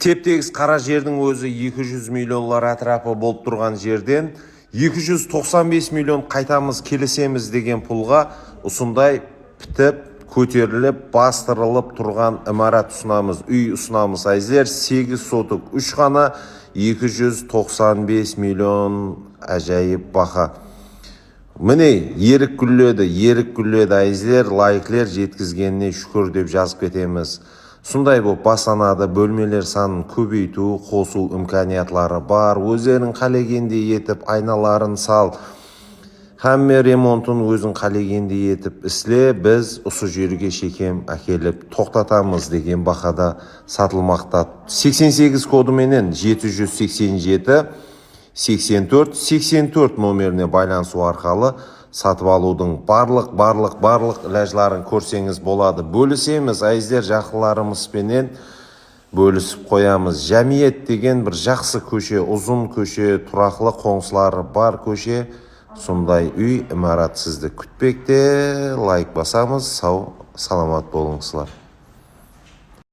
Тептегіз қара жердің өзі 200 миллионлар атрапы болып тұрған жерден 295 миллион қайтамыз келесеміз деген пұлға ұсындай бітіп, көтеріліп, бастырылып тұрған имарат ұсынамыз, үй ұсынамыз. Айзер 8 сотық 3 қана 295 миллион әжайып бақа. Міне, ерік күлледі айзер, лайклер жеткізгеніне шүкір деп жазып кетеміз. Сондай болып басанады, бөлмелер санын көбейту, қосу имканиятлары бар, өздерін қалегенде етіп, айналарын сал, Хамме ремонтын өзін қалегенде етіп ісле, біз ұсы жерге шекем әкеліп тоқтатамыз деген бақада сатылмақта. 88 кодыменен 787 84 номеріне байланысу арқалы сатып алудың барлық ләжларын көрсеңіз болады. Бөлісеміз, айыздер жақыларымызбенен бөлісіп қоямыз. Жәмиет деген бір жақсы көше, ұзын көше, тұрақлы қоңсылары бар көше. Сондай үй, имарат сізді күтпекте. Лайк басамыз, сау, саламат болыңызлар.